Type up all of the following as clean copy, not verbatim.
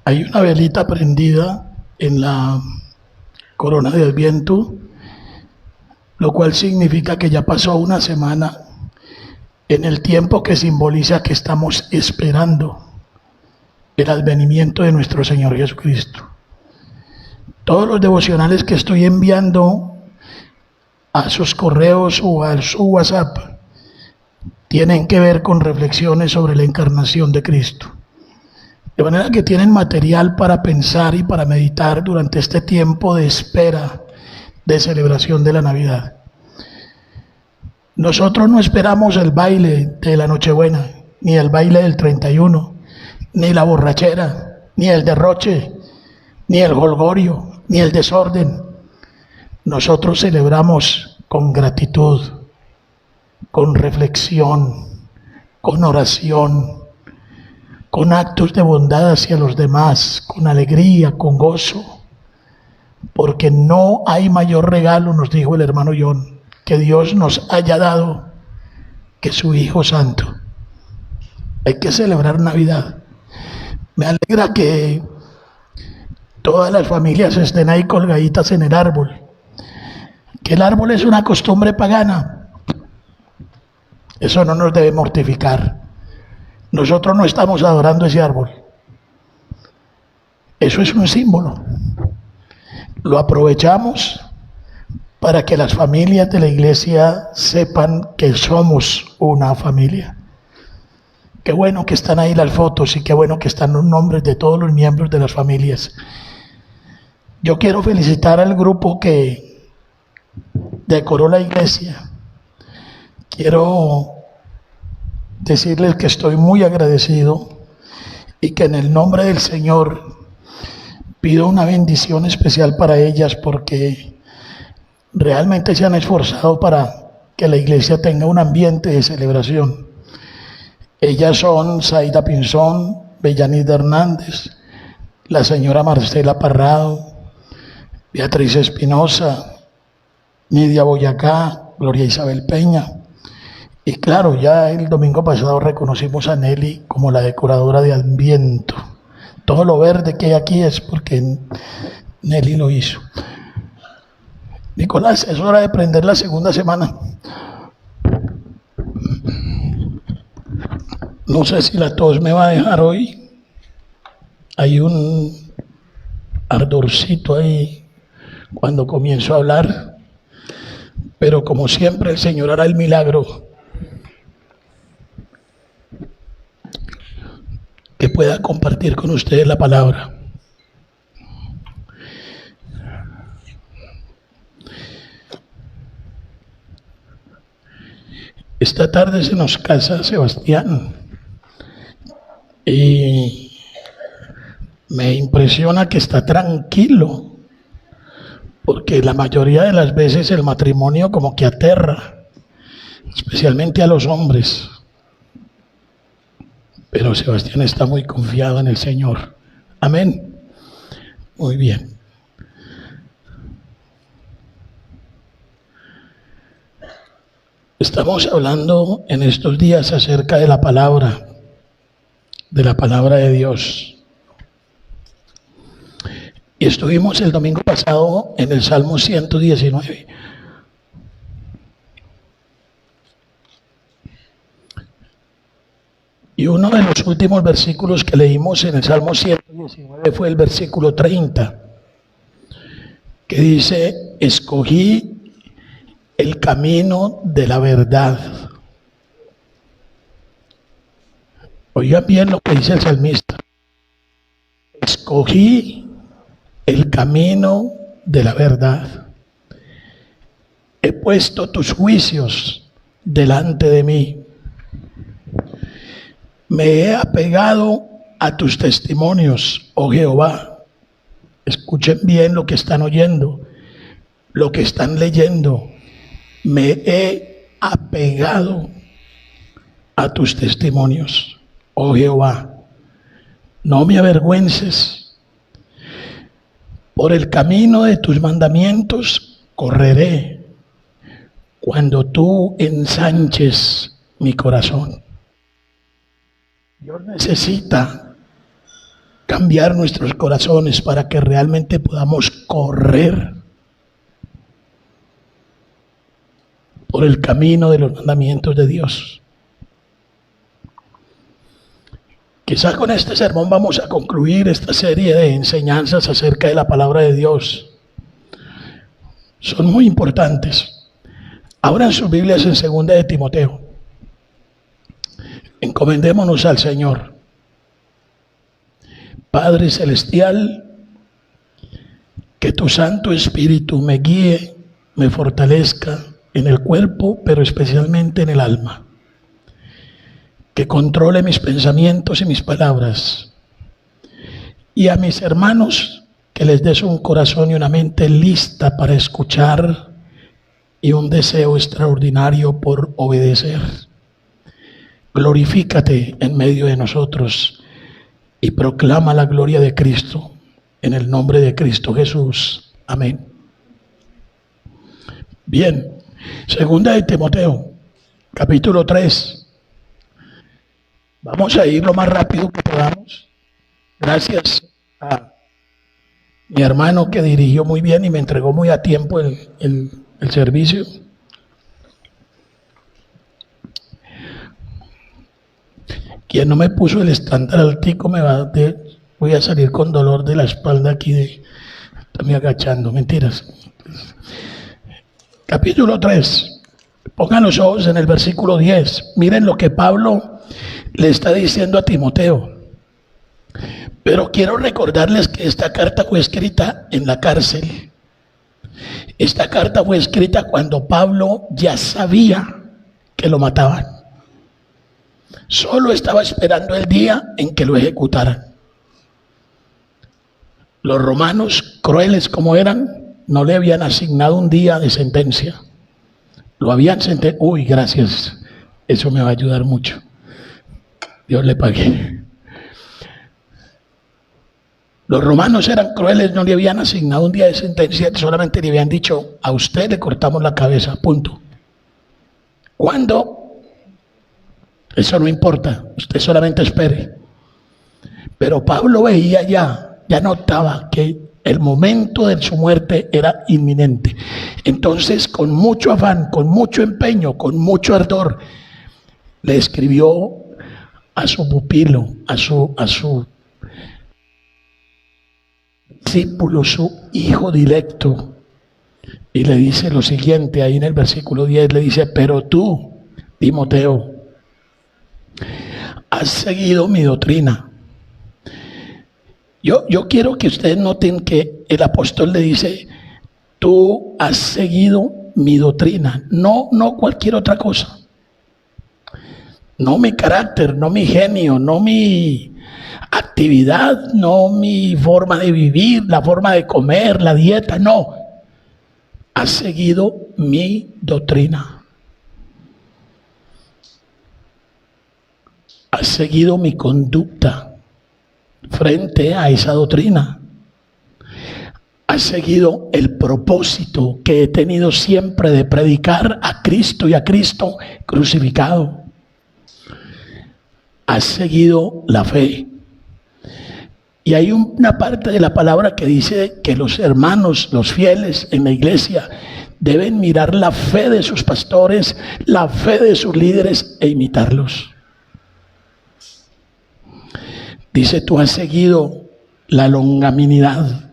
Hay una velita prendida en la corona de Adviento, lo cual significa que ya pasó una semana en el tiempo que simboliza que estamos esperando el advenimiento de nuestro Señor Jesucristo. Todos los devocionales que estoy enviando a sus correos o a su WhatsApp tienen que ver con reflexiones sobre la encarnación de Cristo. De manera que tienen material para pensar y para meditar durante este tiempo de espera, de celebración de la Navidad. Nosotros no esperamos el baile de la Nochebuena, ni el baile del 31, ni la borrachera, ni el derroche, ni el jolgorio, ni el desorden. Nosotros celebramos con gratitud, con reflexión, con oración, con actos de bondad hacia los demás, con alegría, con gozo, porque no hay mayor regalo, nos dijo el hermano John, que Dios nos haya dado que su Hijo Santo. Hay que celebrar Navidad. Me alegra que todas las familias estén ahí colgaditas en el árbol, que el árbol es una costumbre pagana. Eso no nos debe mortificar. Nosotros no estamos adorando ese árbol. Eso es un símbolo. Lo aprovechamos para que las familias de la iglesia sepan que somos una familia. Qué bueno que están ahí las fotos y qué bueno que están los nombres de todos los miembros de las familias. Yo quiero felicitar al grupo que decoró la iglesia. Quiero decirles que estoy muy agradecido y que en el nombre del Señor pido una bendición especial para ellas, porque realmente se han esforzado para que la iglesia tenga un ambiente de celebración. Ellas son Zaida Pinzón, Bellanida Hernández, la señora Marcela Parrado, Beatriz Espinosa, Nidia Boyacá, Gloria Isabel Peña. Y claro, ya el domingo pasado reconocimos a Nelly como la decoradora de Adviento. Todo lo verde que hay aquí es porque Nelly lo hizo. Nicolás, es hora de prender la segunda semana. No sé si la tos me va a dejar hoy. Hay un ardorcito ahí cuando comienzo a hablar. Pero como siempre el Señor hará el milagro que pueda compartir con ustedes la palabra. Esta tarde se nos casa Sebastián y me impresiona que está tranquilo, porque la mayoría de las veces el matrimonio como que aterra, especialmente a los hombres. Pero Sebastián está muy confiado en el Señor. Amén. Muy bien. Estamos hablando en estos días acerca de la palabra de Dios. Y estuvimos el domingo pasado en el Salmo 119. Y uno de los últimos versículos que leímos en el Salmo 119 fue el versículo 30, que dice: escogí el camino de la verdad. Oigan bien lo que dice el salmista. Escogí el camino de la verdad. He puesto tus juicios delante de mí. Me he apegado a tus testimonios, oh Jehová. Escuchen bien lo que están oyendo, lo que están leyendo. Me he apegado a tus testimonios, oh Jehová. No me avergüences. Por el camino de tus mandamientos correré, cuando tú ensanches mi corazón. Dios necesita cambiar nuestros corazones para que realmente podamos correr por el camino de los mandamientos de Dios. Quizá con este sermón vamos a concluir esta serie de enseñanzas acerca de la palabra de Dios. Son muy importantes. Abran sus Biblias en 2 de Timoteo. Encomendémonos al Señor. Padre Celestial, que tu Santo Espíritu me guíe, me fortalezca en el cuerpo, pero especialmente en el alma. Que controle mis pensamientos y mis palabras. Y a mis hermanos, que les des un corazón y una mente lista para escuchar y un deseo extraordinario por obedecer. Glorifícate en medio de nosotros y proclama la gloria de Cristo en el nombre de Cristo Jesús. Amén. Bien, 2 de Timoteo, capítulo 3. Vamos a ir lo más rápido que podamos. Gracias a mi hermano que dirigió muy bien y me entregó muy a tiempo el servicio. Quien no me puso el estándar altico voy a salir con dolor de la espalda aquí me agachando, mentiras. Capítulo 3. Pongan los ojos en el versículo 10. Miren lo que Pablo le está diciendo a Timoteo. Pero quiero recordarles que esta carta fue escrita en la cárcel. Esta carta fue escrita cuando Pablo ya sabía que lo mataban. Solo estaba esperando el día en que lo ejecutaran. Los romanos, crueles como eran, no le habían asignado un día de sentencia. Lo habían sentenciado. Uy, gracias. Eso me va a ayudar mucho. Dios le pague. Los romanos eran crueles, no le habían asignado un día de sentencia, solamente le habían dicho, a usted le cortamos la cabeza, punto. ¿Cuándo? Eso no importa, usted solamente espere. Pero Pablo veía ya notaba que el momento de su muerte era inminente. Entonces, con mucho afán, con mucho empeño, con mucho ardor, le escribió a su pupilo, a su discípulo, su hijo directo, y le dice lo siguiente, ahí en el versículo 10 le dice, pero tú, Timoteo, has seguido mi doctrina. Yo quiero que ustedes noten que el apóstol le dice, tú has seguido mi doctrina, no cualquier otra cosa. No mi carácter, no mi genio, no mi actividad, no mi forma de vivir, la forma de comer, la dieta, no. Has seguido mi doctrina. Has seguido mi conducta frente a esa doctrina. Has seguido el propósito que he tenido siempre de predicar a Cristo y a Cristo crucificado. Has seguido la fe. Y hay una parte de la palabra que dice que los hermanos, los fieles en la iglesia, deben mirar la fe de sus pastores, la fe de sus líderes e imitarlos. Dice, tú has seguido la longanimidad,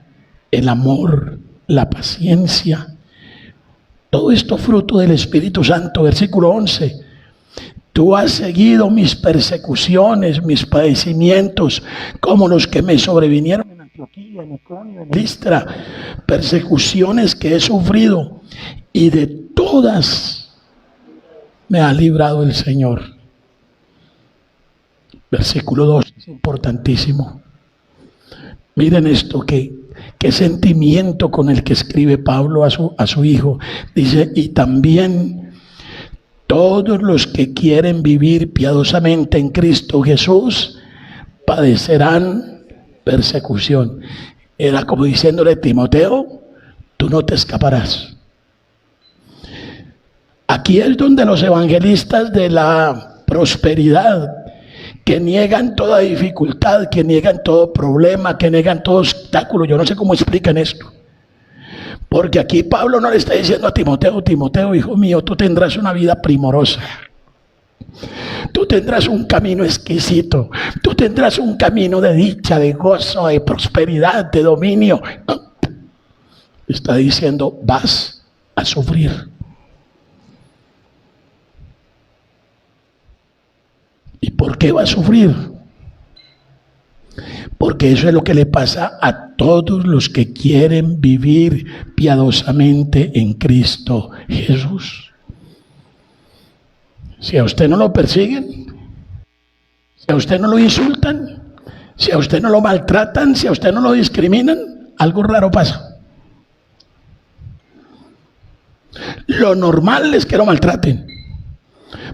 el amor, la paciencia. Todo esto fruto del Espíritu Santo. Versículo 11. Tú has seguido mis persecuciones, mis padecimientos, como los que me sobrevinieron en Antioquía, en Iconio, en Listra, persecuciones que he sufrido, y de todas me ha librado el Señor. Versículo 2, es importantísimo. Miren esto, qué sentimiento con el que escribe Pablo a su hijo. Dice, y también todos los que quieren vivir piadosamente en Cristo Jesús padecerán persecución. Era como diciéndole, Timoteo, tú no te escaparás. Aquí es donde los evangelistas de la prosperidad, que niegan toda dificultad, que niegan todo problema, que niegan todo obstáculo. Yo no sé cómo explican esto. Porque aquí Pablo no le está diciendo a Timoteo: Timoteo, hijo mío, tú tendrás una vida primorosa. Tú tendrás un camino exquisito. Tú tendrás un camino de dicha, de gozo, de prosperidad, de dominio. No. Está diciendo: vas a sufrir. ¿Y por qué va a sufrir? Porque eso es lo que le pasa a todos los que quieren vivir piadosamente en Cristo Jesús. Si a usted no lo persiguen, si a usted no lo insultan, si a usted no lo maltratan, si a usted no lo discriminan, algo raro pasa. Lo normal es que lo maltraten.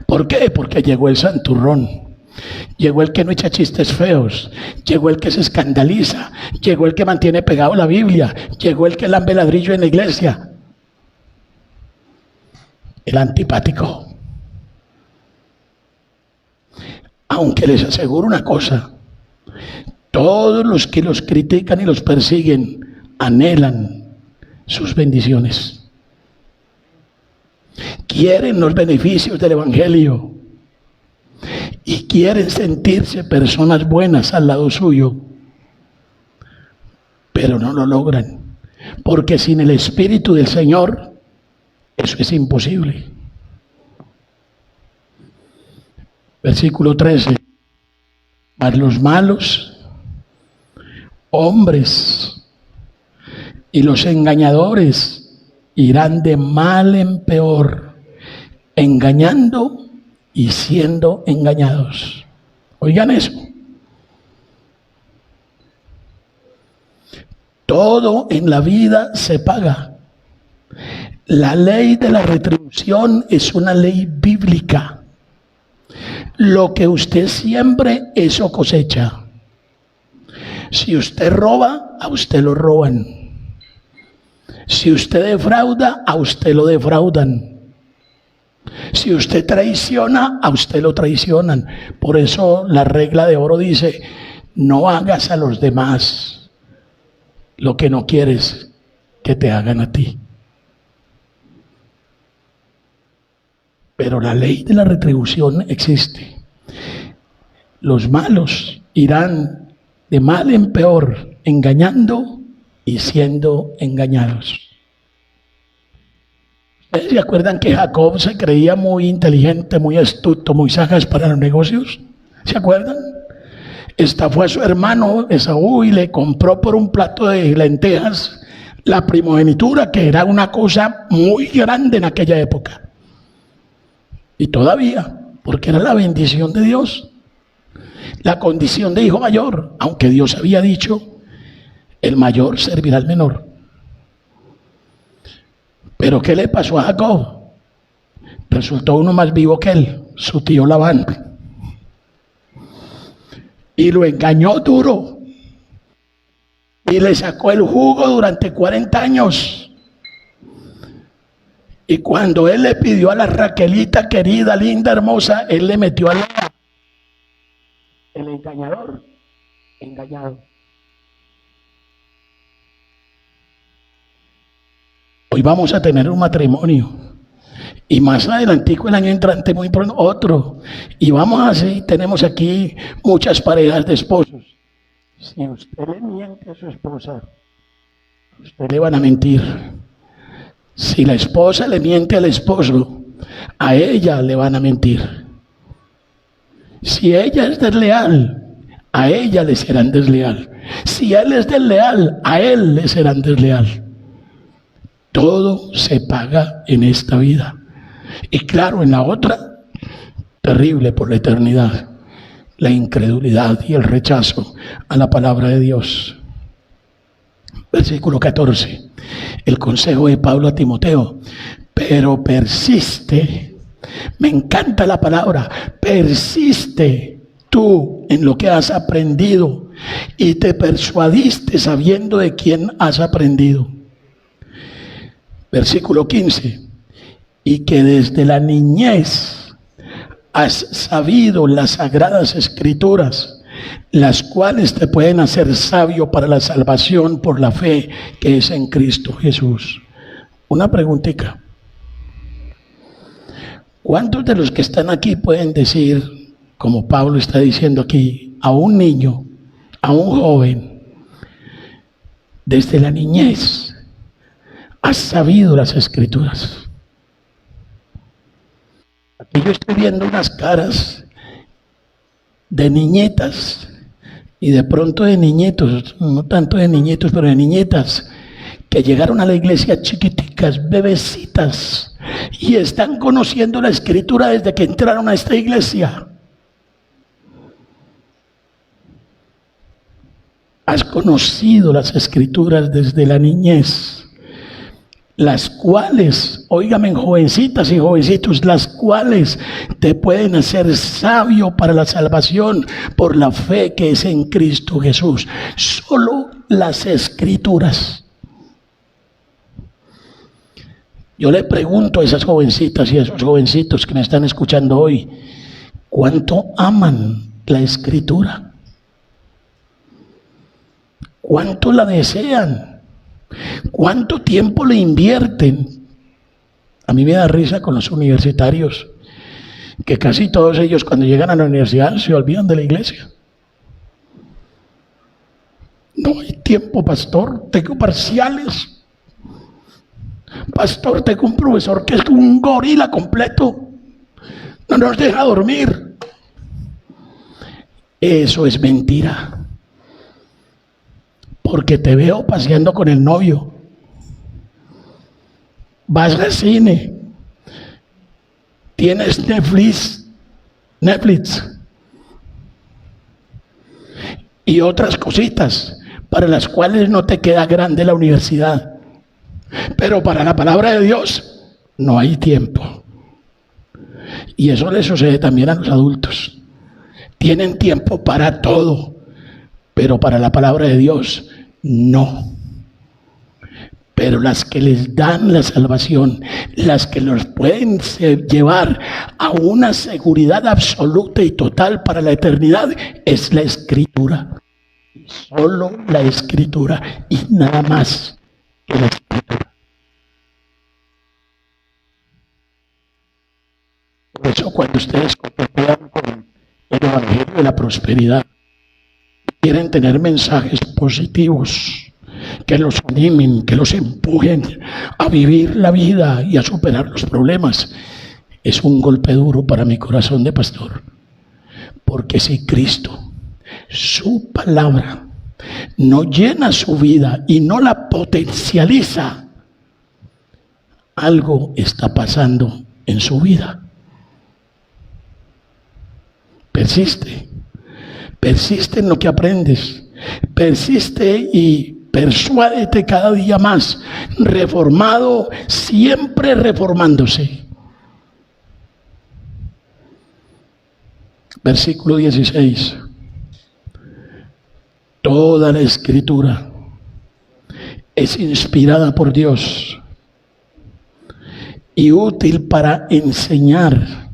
¿Por qué? Porque llegó el santurrón. Llegó el que no echa chistes feos, llegó el que se escandaliza, llegó el que mantiene pegado la Biblia, llegó el que lambe ladrillo en la iglesia. El antipático. Aunque les aseguro una cosa: todos los que los critican y los persiguen anhelan sus bendiciones. Quieren los beneficios del Evangelio. Y quieren sentirse personas buenas al lado suyo, pero no lo logran, porque sin el Espíritu del Señor eso es imposible. Versículo 13: mas los malos hombres y los engañadores irán de mal en peor, engañando y siendo engañados. Oigan eso. Todo en la vida se paga. La ley de la retribución es una ley bíblica. Lo que usted siembre, eso cosecha. Si usted roba, a usted lo roban. Si usted defrauda, a usted lo defraudan. Si usted traiciona, a usted lo traicionan. Por eso la regla de oro dice: no hagas a los demás lo que no quieres que te hagan a ti. Pero la ley de la retribución existe. Los malos irán de mal en peor, engañando y siendo engañados. ¿Ustedes se acuerdan que Jacob se creía muy inteligente, muy astuto, muy sagaz para los negocios? ¿Se acuerdan? Estafó a su hermano Esaú y le compró por un plato de lentejas la primogenitura, que era una cosa muy grande en aquella época. Y todavía, porque era la bendición de Dios, la condición de hijo mayor, aunque Dios había dicho: el mayor servirá al menor. Pero ¿qué le pasó a Jacob? Resultó uno más vivo que él, su tío Labán. Y lo engañó duro. Y le sacó el jugo durante 40 años. Y cuando él le pidió a la Raquelita querida, linda, hermosa, él le metió a Lea. El engañador, engañado. Hoy vamos a tener un matrimonio. Y más adelantico, el año entrante, muy pronto, otro. Y vamos así, tenemos aquí muchas parejas de esposos. Si usted le miente a su esposa, a usted le van a mentir. Si la esposa le miente al esposo, a ella le van a mentir. Si ella es desleal, a ella le serán desleal. Si él es desleal, a él le serán desleal. Todo se paga en esta vida. Y claro, en la otra, terrible por la eternidad. La incredulidad y el rechazo a la palabra de Dios. Versículo 14. El consejo de Pablo a Timoteo: pero persiste. Me encanta la palabra. Persiste tú en lo que has aprendido y te persuadiste sabiendo de quién has aprendido. Versículo 15. Y que desde la niñez has sabido las sagradas escrituras, las cuales te pueden hacer sabio para la salvación por la fe que es en Cristo Jesús. Una preguntita. ¿Cuántos de los que están aquí pueden decir, como Pablo está diciendo aquí, a un niño, a un joven, desde la niñez, has sabido las escrituras? Aquí yo estoy viendo unas caras de niñetas y de pronto de niñitos, no tanto de niñitos, pero de niñetas que llegaron a la iglesia chiquiticas, bebecitas, y están conociendo la escritura desde que entraron a esta iglesia. Has conocido las escrituras desde la niñez, las cuales, óigame, jovencitas y jovencitos, las cuales te pueden hacer sabio para la salvación por la fe que es en Cristo Jesús. Solo las escrituras. Yo le pregunto a esas jovencitas y a esos jovencitos que me están escuchando hoy, ¿cuánto aman la escritura? ¿Cuánto la desean? ¿Cuánto tiempo le invierten? A mí me da risa con los universitarios, que casi todos ellos cuando llegan a la universidad se olvidan de la iglesia. No hay tiempo, pastor, tengo parciales. Pastor, tengo un profesor que es un gorila completo, no nos deja dormir. Eso es mentira. Porque te veo paseando con el novio, vas al cine, tienes Netflix y otras cositas para las cuales no te queda grande la universidad. Pero para la palabra de Dios no hay tiempo. Y eso le sucede también a los adultos. Tienen tiempo para todo, pero para la palabra de Dios no. Pero las que les dan la salvación, las que los pueden llevar a una seguridad absoluta y total para la eternidad, es la Escritura. Solo la Escritura y nada más que la Escritura. Por eso cuando ustedes coquetean con el Evangelio de la prosperidad, quieren tener mensajes positivos que los animen, que los empujen a vivir la vida y a superar los problemas, es un golpe duro para mi corazón de pastor. Porque si Cristo, su palabra, no llena su vida y no la potencializa, algo está pasando en su vida. Persiste. Persiste en lo que aprendes. Persiste y persuádete cada día más. Reformado, siempre reformándose. Versículo 16. Toda la Escritura es inspirada por Dios y útil para enseñar,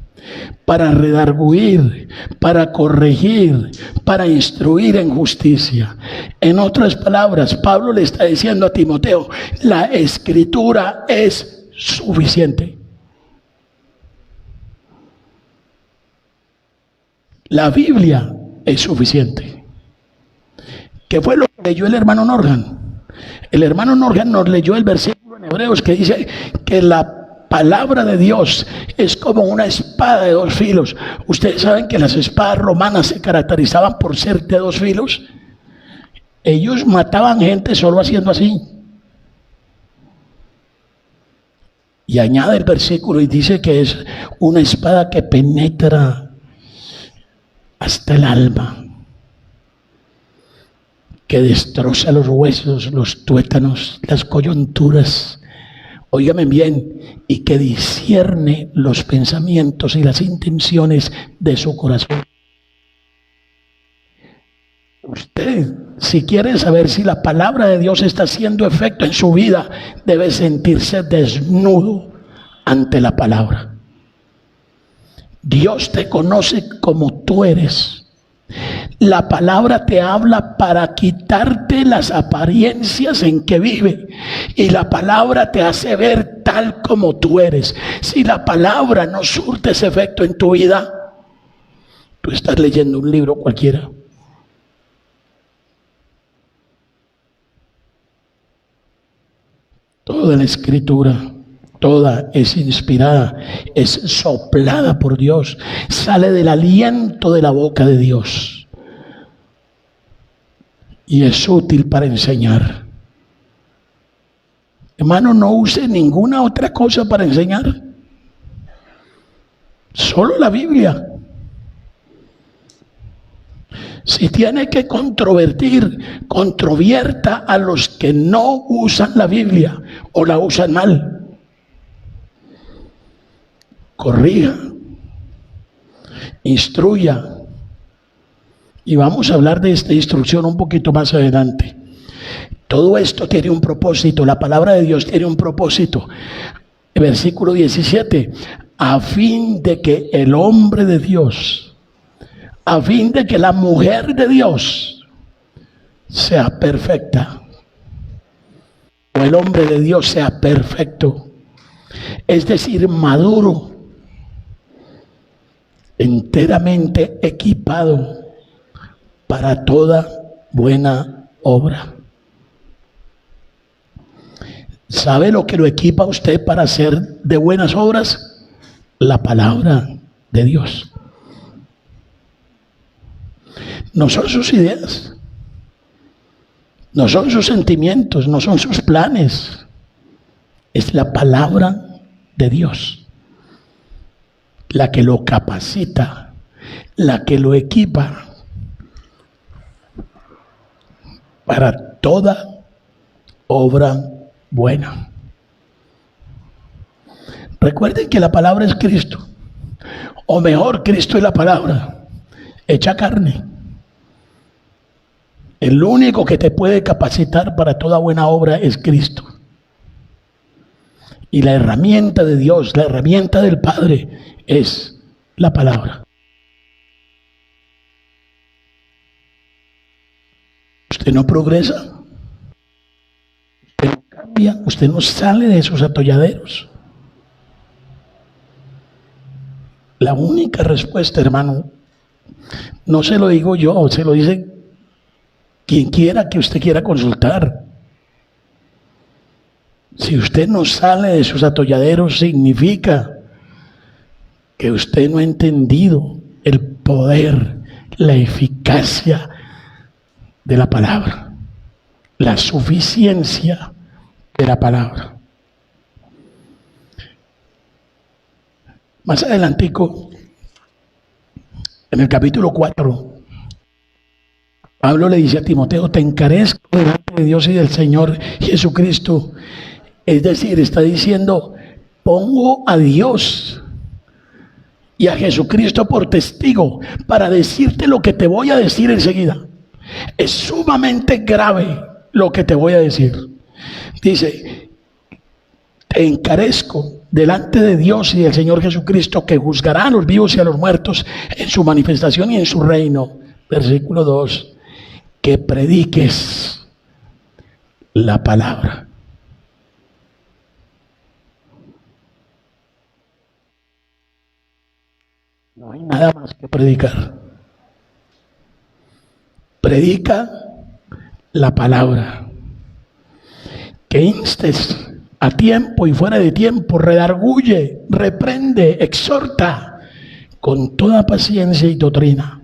para redarguir, para corregir, para instruir en justicia. En otras palabras, Pablo le está diciendo a Timoteo, la Escritura es suficiente. La Biblia es suficiente. ¿Qué fue lo que leyó el hermano Norgan? El hermano Norgan nos leyó el versículo en Hebreos que dice que la palabra de Dios es como una espada de dos filos. Ustedes saben que las espadas romanas se caracterizaban por ser de dos filos. Ellos mataban gente solo haciendo así. Y añade el versículo y dice que es una espada que penetra hasta el alma, que destroza los huesos, los tuétanos, las coyunturas. Óigame bien, y que discierne los pensamientos y las intenciones de su corazón. Usted, si quiere saber si la palabra de Dios está haciendo efecto en su vida, debe sentirse desnudo ante la palabra. Dios te conoce como tú eres. La palabra te habla para quitarte las apariencias en que vive. Y la palabra te hace ver tal como tú eres. Si la palabra no surte ese efecto en tu vida, tú estás leyendo un libro cualquiera. Toda la escritura, toda es inspirada, es soplada por Dios, sale del aliento de la boca de Dios y es útil para enseñar. Hermano, no use ninguna otra cosa para enseñar, solo la Biblia. Si tiene que controvertir, controvierta a los que no usan la Biblia o la usan mal. Corrija, instruya. Y vamos a hablar de esta instrucción un poquito más adelante. Todo esto tiene un propósito, la palabra de Dios tiene un propósito. Versículo 17, a fin de que el hombre de Dios, a fin de que la mujer de Dios sea perfecta, o el hombre de Dios sea perfecto, es decir, maduro, enteramente equipado para toda buena obra. ¿Sabe lo que lo equipa a usted para hacer de buenas obras? La palabra de Dios. No son sus ideas, no son sus sentimientos, no son sus planes. Es la palabra de Dios la que lo capacita, la que lo equipa para toda obra buena. Recuerden que la palabra es Cristo, o mejor, Cristo es la palabra hecha carne. El único que te puede capacitar para toda buena obra es Cristo. Y la herramienta de Dios, la herramienta del Padre es la palabra. Usted no progresa, usted no cambia, usted no sale de esos atolladeros. La única respuesta, hermano, no se lo digo yo, se lo dice quien quiera que usted quiera consultar. Si usted no sale de sus atolladeros, significa que usted no ha entendido el poder, la eficacia de la palabra, la suficiencia de la palabra. Más adelantico, en el capítulo 4, Pablo le dice a Timoteo: te encarezco delante de Dios y del Señor Jesucristo. Es decir, está diciendo, pongo a Dios y a Jesucristo por testigo para decirte lo que te voy a decir enseguida. Es sumamente grave lo que te voy a decir. Dice, te encarezco delante de Dios y del Señor Jesucristo, que juzgará a los vivos y a los muertos en su manifestación y en su reino. Versículo 2. Que prediques la palabra. No hay nada más que predicar. Predica la palabra. Que instes a tiempo y fuera de tiempo, redarguye, reprende, exhorta con toda paciencia y doctrina.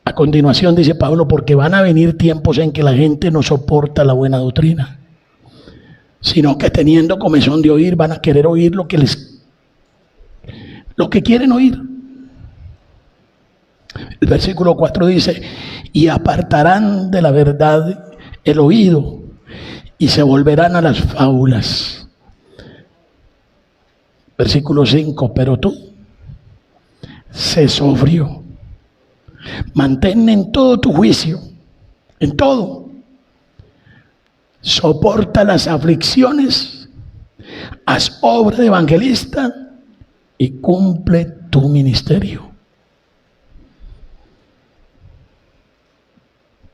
A continuación dice Pablo, porque van a venir tiempos en que la gente no soporta la buena doctrina, sino que teniendo comezón de oír, van a querer oír lo que quieren oír. El versículo 4 dice, y apartarán de la verdad el oído y se volverán a las fábulas. Versículo 5, pero tú, sé sobrio, mantén en todo tu juicio, en todo, soporta las aflicciones, haz obra de evangelista, y cumple tu ministerio.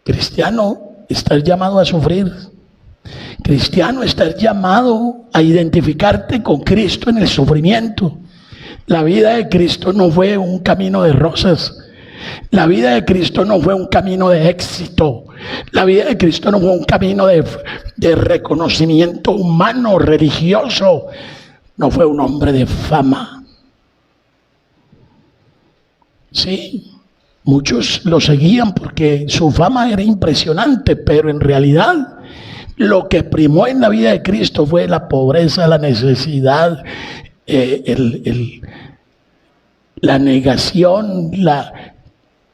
Cristiano, estás llamado a sufrir. Cristiano, estás llamado a identificarte con Cristo en el sufrimiento. La vida de Cristo no fue un camino de rosas. La vida de Cristo no fue un camino de éxito. La vida de Cristo no fue un camino de reconocimiento humano, religioso. No fue un hombre de fama. Sí, muchos lo seguían porque su fama era impresionante, pero en realidad lo que primó en la vida de Cristo fue la pobreza, la necesidad, la negación, la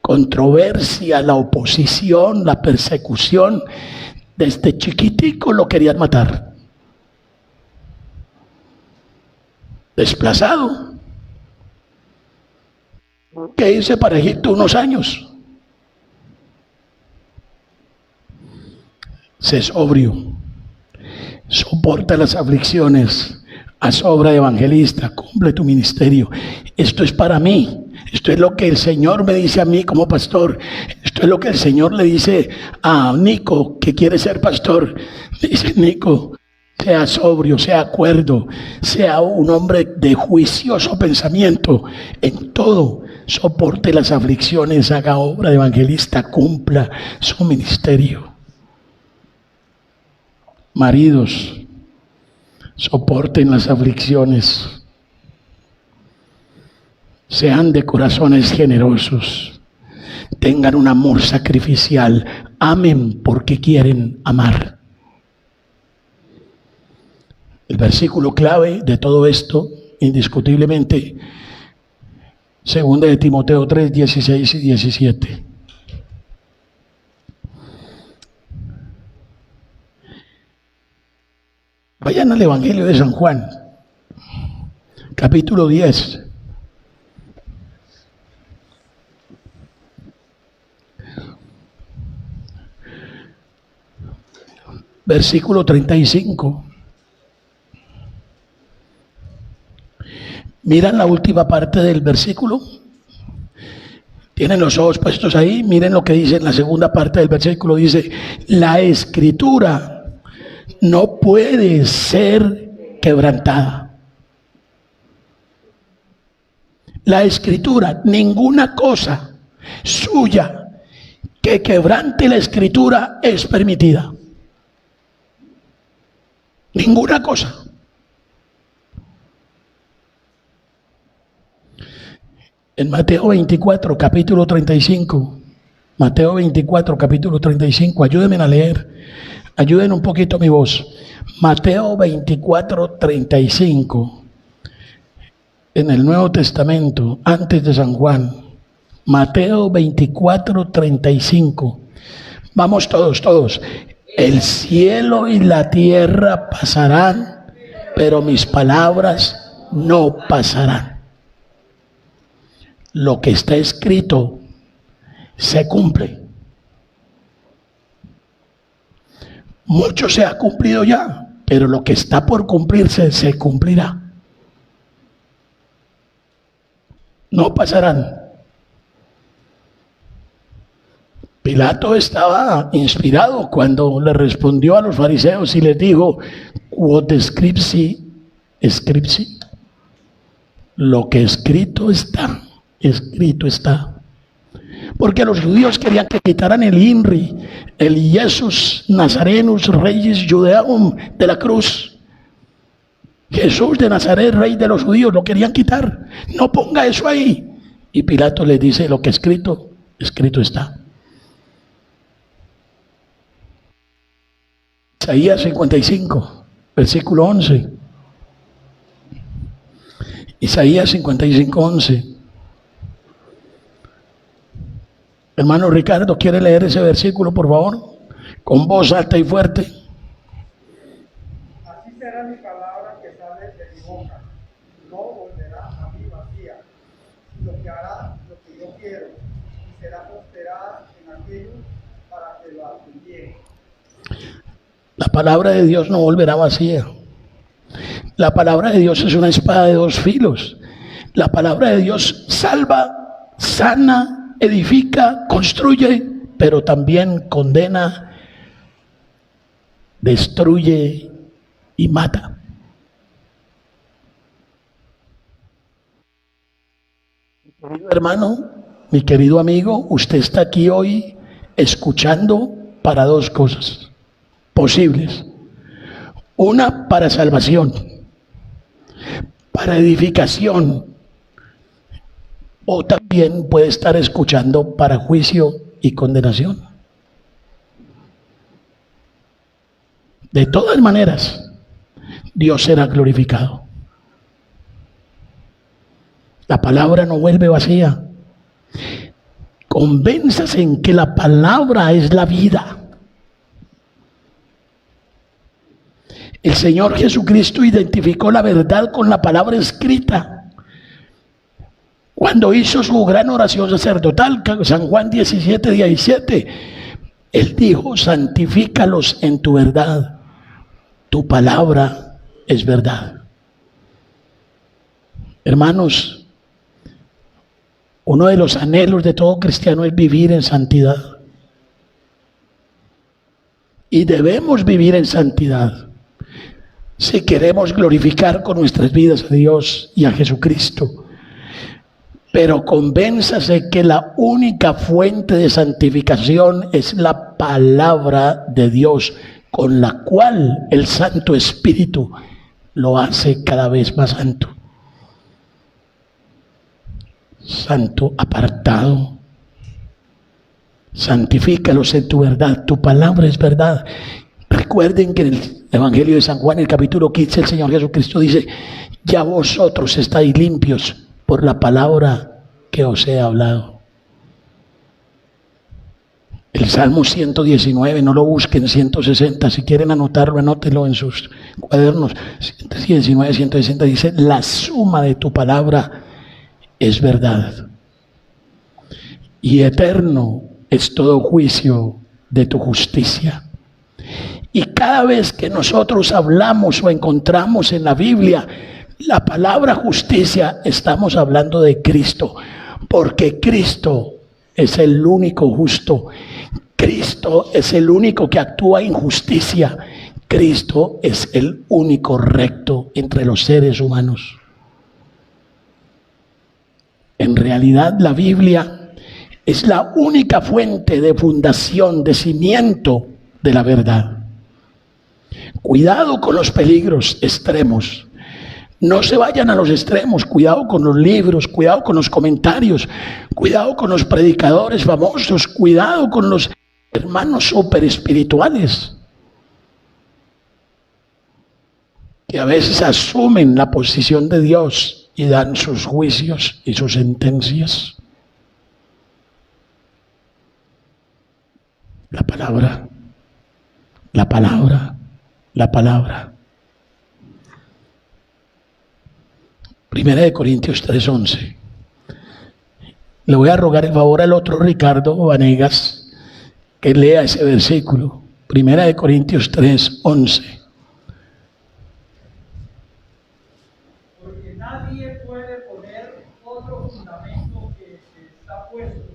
controversia, la oposición, la persecución. Desde chiquitico lo querían matar. Desplazado. ¿Qué hice para Egipto unos años? Sé sobrio, soporta las aflicciones, haz obra de evangelista, cumple tu ministerio. Esto es para mí, esto es lo que el Señor me dice a mí como pastor, esto es lo que el Señor le dice a Nico, que quiere ser pastor. Dice: Nico, sea sobrio, sea cuerdo, sea un hombre de juicioso pensamiento en todo, soporte las aflicciones, haga obra de evangelista, cumpla su ministerio. Maridos, soporten las aflicciones, sean de corazones generosos, tengan un amor sacrificial, amen porque quieren amar. El versículo clave de todo esto, indiscutiblemente, 2 de Timoteo 3, 16 y 17. Vayan al Evangelio de San Juan, capítulo 10. Versículo 35. Miran la última parte del versículo. Tienen los ojos puestos ahí. Miren lo que dice en la segunda parte del versículo. Dice: la escritura no puede ser quebrantada. La escritura, ninguna cosa suya que quebrante la escritura es permitida. Ninguna cosa. En Mateo 24, capítulo 35. Mateo 24, capítulo 35. Ayúdenme a leer. Ayuden un poquito mi voz. Mateo 24, 35. En el Nuevo Testamento, antes de San Juan. Mateo 24, 35. Vamos todos. El cielo y la tierra pasarán, pero mis palabras no pasarán. Lo que está escrito se cumple. Mucho se ha cumplido ya, pero lo que está por cumplirse se cumplirá. No pasarán. Pilato estaba inspirado cuando le respondió a los fariseos y les dijo: quod scripsi, scripsi. Lo que escrito está, escrito está. Porque los judíos querían que quitaran el INRI, el Jesús Nazarenus Reyes Judeum de la cruz. Jesús de Nazaret, rey de los judíos, lo querían quitar. No ponga eso ahí. Y Pilato les dice: lo que escrito, escrito está. Isaías 55, versículo 11. Isaías 55, 11. Hermano Ricardo, ¿quiere leer ese versículo, por favor? Con voz alta y fuerte. Así será mi palabra que sale de mi boca. No volverá a mí vacía, sino que hará lo que yo quiero y será prosperada en aquello para que lo adquiera. La palabra de Dios no volverá vacía. La palabra de Dios es una espada de dos filos. La palabra de Dios salva, sana, edifica, construye, pero también condena, destruye y mata. Mi querido hermano, mi querido amigo, usted está aquí hoy escuchando para dos cosas posibles. Una, para salvación, para edificación, o también puede estar escuchando para juicio y condenación. De todas maneras, Dios será glorificado. La palabra no vuelve vacía. Convénzase en que la palabra es la vida. El Señor Jesucristo identificó la verdad con la palabra escrita. Cuando hizo su gran oración sacerdotal, San Juan 17:17, Él dijo: santifícalos en tu verdad. Tu palabra es verdad. Hermanos, uno de los anhelos de todo cristiano es vivir en santidad. Y debemos vivir en santidad si queremos glorificar con nuestras vidas a Dios y a Jesucristo. Pero convénzase que la única fuente de santificación es la palabra de Dios, con la cual el Santo Espíritu lo hace cada vez más santo. Santo, apartado. Santifícalos en tu verdad, tu palabra es verdad. Recuerden que en el Evangelio de San Juan, en el capítulo 15, el Señor Jesucristo dice: ya vosotros estáis limpios por la palabra que os he hablado. El Salmo 119, no lo busquen, 160, si quieren anotarlo, anótelo en sus cuadernos. 119, 160 dice: la suma de tu palabra es verdad, y eterno es todo juicio de tu justicia. Y cada vez que nosotros hablamos o encontramos en la Biblia la palabra justicia, estamos hablando de Cristo, porque Cristo es el único justo. Cristo es el único que actúa en justicia. Cristo es el único recto entre los seres humanos. En realidad, la Biblia es la única fuente de fundación, de cimiento de la verdad. Cuidado con los peligros extremos. No se vayan a los extremos. Cuidado con los libros, cuidado con los comentarios, cuidado con los predicadores famosos, cuidado con los hermanos súper espirituales que a veces asumen la posición de Dios y dan sus juicios y sus sentencias. La palabra, la palabra, la palabra. Primera de Corintios 3:11. Le voy a rogar el favor al otro Ricardo Vanegas que lea ese versículo. Primera de Corintios 3:11. Porque nadie puede poner otro fundamento que está puesto,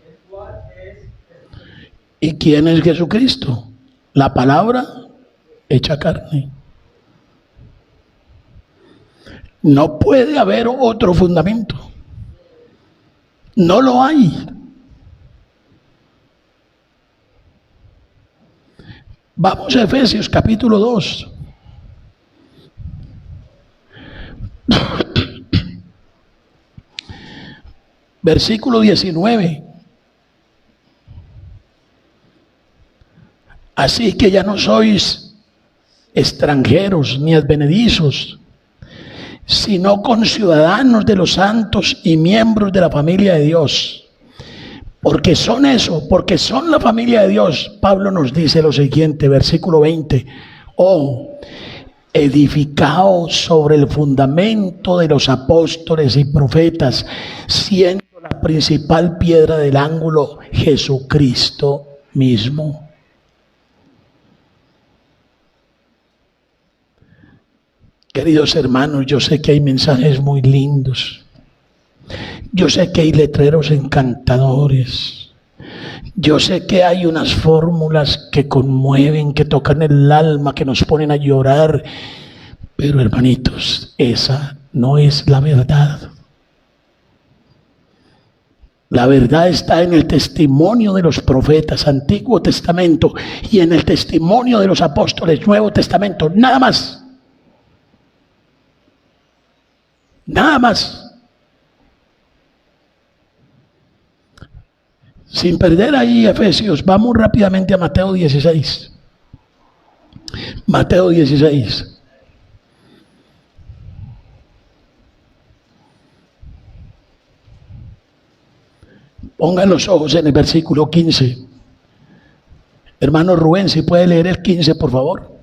el cual es Jesucristo. ¿Y quién es Jesucristo? La palabra hecha carne. No puede haber otro fundamento. No lo hay. Vamos a Efesios capítulo 2. Versículo 19. Así que ya no sois extranjeros ni advenedizos, sino conciudadanos de los santos y miembros de la familia de Dios. Porque son eso, porque son la familia de Dios. Pablo nos dice lo siguiente, versículo 20. Edificaos sobre el fundamento de los apóstoles y profetas, siendo la principal piedra del ángulo Jesucristo mismo. Queridos hermanos, yo sé que hay mensajes muy lindos. Yo sé que hay letreros encantadores. Yo sé que hay unas fórmulas que conmueven, que tocan el alma, que nos ponen a llorar. Pero hermanitos, esa no es la verdad. La verdad está en el testimonio de los profetas, Antiguo Testamento, y en el testimonio de los apóstoles, Nuevo Testamento. Nada más. Nada más. Sin perder ahí Efesios, vamos rápidamente a Mateo 16. Mateo 16. Pongan los ojos en el versículo 15. Hermano Rubén, si puede leer el 15, por favor.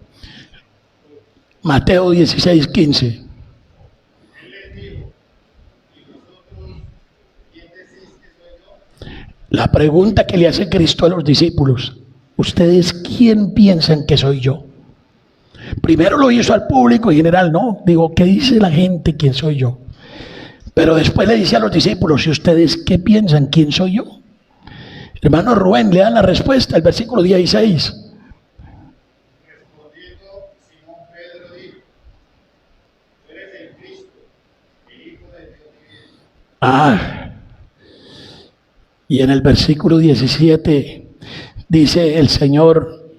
Mateo 16, 15. La pregunta que le hace Cristo a los discípulos: ¿ustedes quién piensan que soy yo? Primero lo hizo al público en general, no. Digo, ¿qué dice la gente quién soy yo? Pero después le dice a los discípulos: ¿y ustedes qué piensan quién soy yo? Hermano Rubén, le da la respuesta, el versículo 16. Respondiendo Simón Pedro dijo: tú eres el Cristo, el Hijo de Dios viviente. Y en el versículo 17 dice el Señor: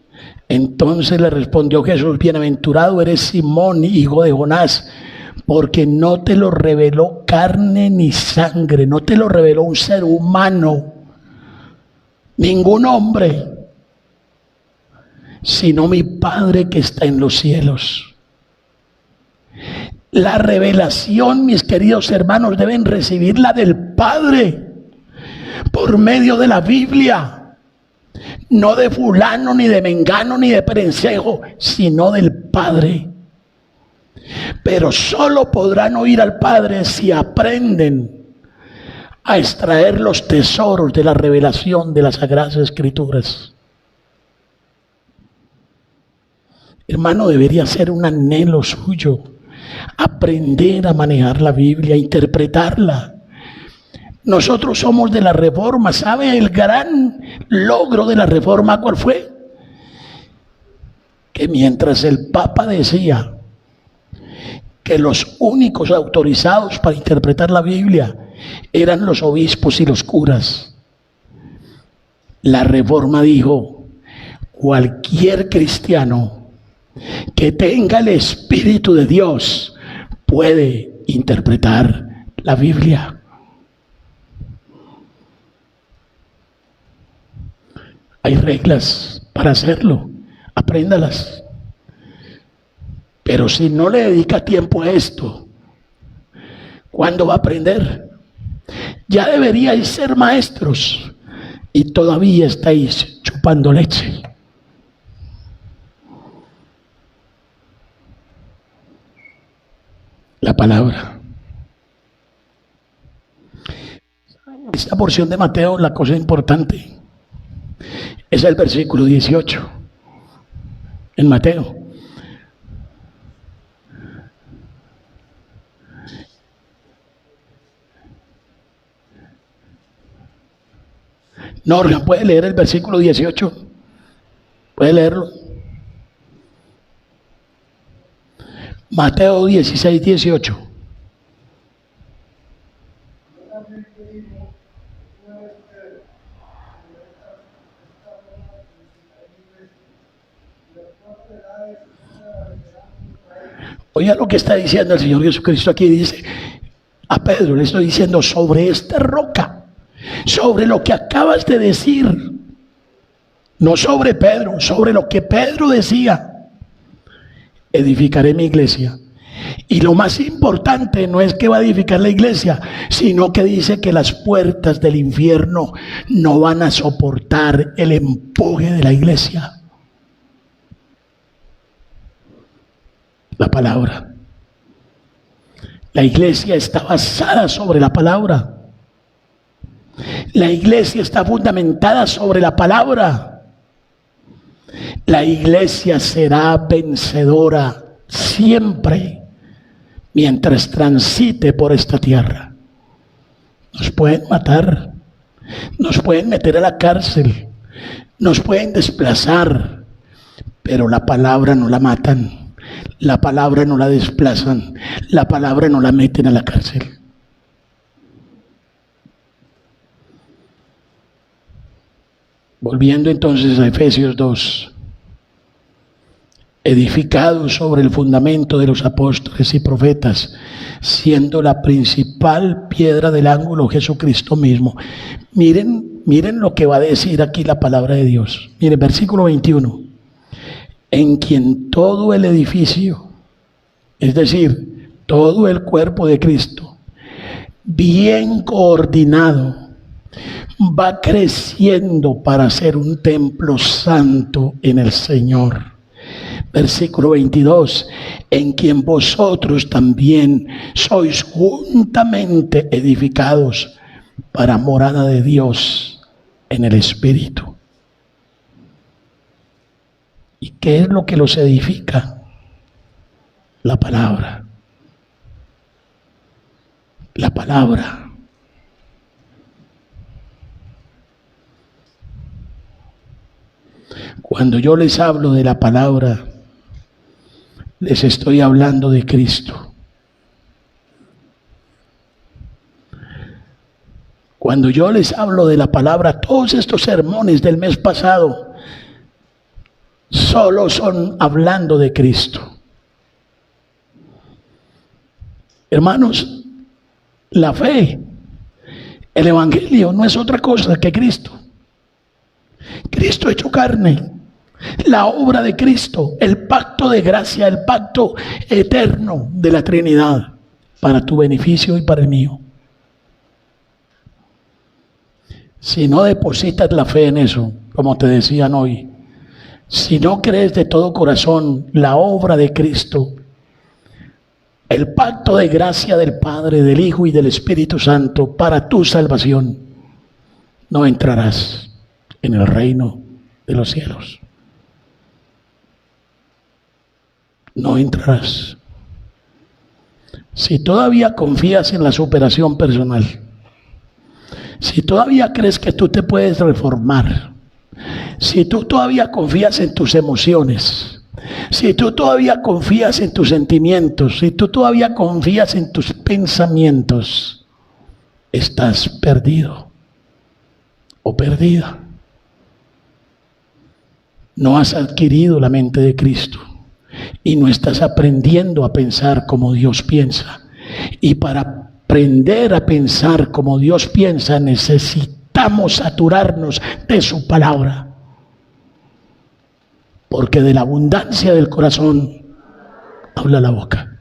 entonces le respondió Jesús: bienaventurado eres Simón, hijo de Jonás, porque no te lo reveló carne ni sangre, no te lo reveló un ser humano, ningún hombre, sino mi Padre que está en los cielos. La revelación, mis queridos hermanos, deben recibirla del Padre por medio de la Biblia, no de fulano, ni de mengano, ni de perencejo, sino del Padre. Pero solo podrán oír al Padre si aprenden a extraer los tesoros de la revelación de las Sagradas Escrituras. Hermano, debería ser un anhelo suyo aprender a manejar la Biblia, a interpretarla. Nosotros somos de la Reforma. ¿Sabe el gran logro de la Reforma cuál fue? Que mientras el Papa decía que los únicos autorizados para interpretar la Biblia eran los obispos y los curas, la Reforma dijo: cualquier cristiano que tenga el Espíritu de Dios puede interpretar la Biblia. Hay reglas para hacerlo, apréndalas. Pero si no le dedica tiempo a esto, ¿cuándo va a aprender? Ya deberíais ser maestros y todavía estáis chupando leche. La palabra. Esta porción de Mateo, la cosa importante es el versículo 18 en Mateo. Norga, ¿puede leer el versículo 18? ¿Puede leerlo? Mateo 16, 18. Oiga lo que está diciendo el Señor Jesucristo aquí. Dice a Pedro, le estoy diciendo: sobre esta roca, sobre lo que acabas de decir, no sobre Pedro, sobre lo que Pedro decía, edificaré mi iglesia. Y lo más importante no es que va a edificar la iglesia, sino que dice que las puertas del infierno no van a soportar el empuje de la iglesia. La palabra. La iglesia está basada sobre la palabra. La iglesia está fundamentada sobre la palabra. La iglesia será vencedora siempre mientras transite por esta tierra. Nos pueden matar, nos pueden meter a la cárcel, nos pueden desplazar, pero la palabra no la matan, la palabra no la desplazan, la palabra no la meten a la cárcel. Volviendo entonces a Efesios 2. Edificados sobre el fundamento de los apóstoles y profetas, siendo la principal piedra del ángulo Jesucristo mismo. Miren lo que va a decir aquí la palabra de Dios. Miren, versículo 21. En quien todo el edificio, es decir, todo el cuerpo de Cristo, bien coordinado, va creciendo para ser un templo santo en el Señor. Versículo 22, en quien vosotros también sois juntamente edificados para morada de Dios en el Espíritu. ¿Y qué es lo que los edifica? La palabra. La palabra. Cuando yo les hablo de la palabra, les estoy hablando de Cristo. Cuando yo les hablo de la palabra, todos estos sermones del mes pasado solo son hablando de Cristo. Hermanos, la fe, el evangelio no es otra cosa que Cristo. Cristo hecho carne, la obra de Cristo, el pacto de gracia, el pacto eterno de la Trinidad, para tu beneficio y para el mío. Si no depositas la fe en eso, como te decían hoy, si no crees de todo corazón la obra de Cristo, el pacto de gracia del Padre, del Hijo y del Espíritu Santo para tu salvación, no entrarás en el reino de los cielos. No entrarás. Si todavía confías en la superación personal, si todavía crees que tú te puedes reformar, si tú todavía confías en tus emociones, si tú todavía confías en tus sentimientos, si tú todavía confías en tus pensamientos, estás perdido o perdida. No has adquirido la mente de Cristo y no estás aprendiendo a pensar como Dios piensa. Y para aprender a pensar como Dios piensa, necesitamos saturarnos de su palabra. Porque de la abundancia del corazón habla la boca.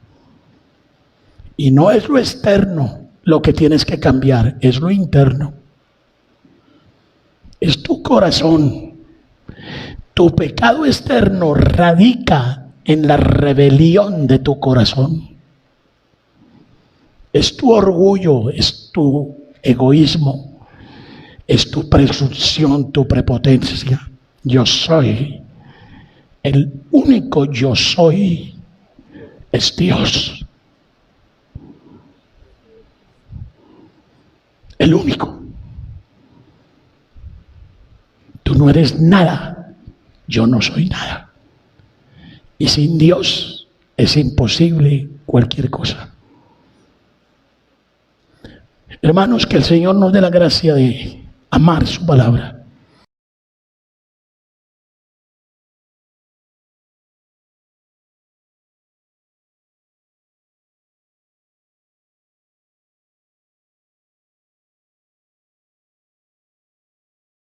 Y no es lo externo lo que tienes que cambiar, es lo interno. Es tu corazón. Tu pecado externo radica en la rebelión de tu corazón. Es tu orgullo, es tu egoísmo, es tu presunción, tu prepotencia. Yo soy. El único yo soy es Dios. El único. Tú no eres nada. Yo no soy nada. Y sin Dios es imposible cualquier cosa. Hermanos, que el Señor nos dé la gracia de amar su palabra,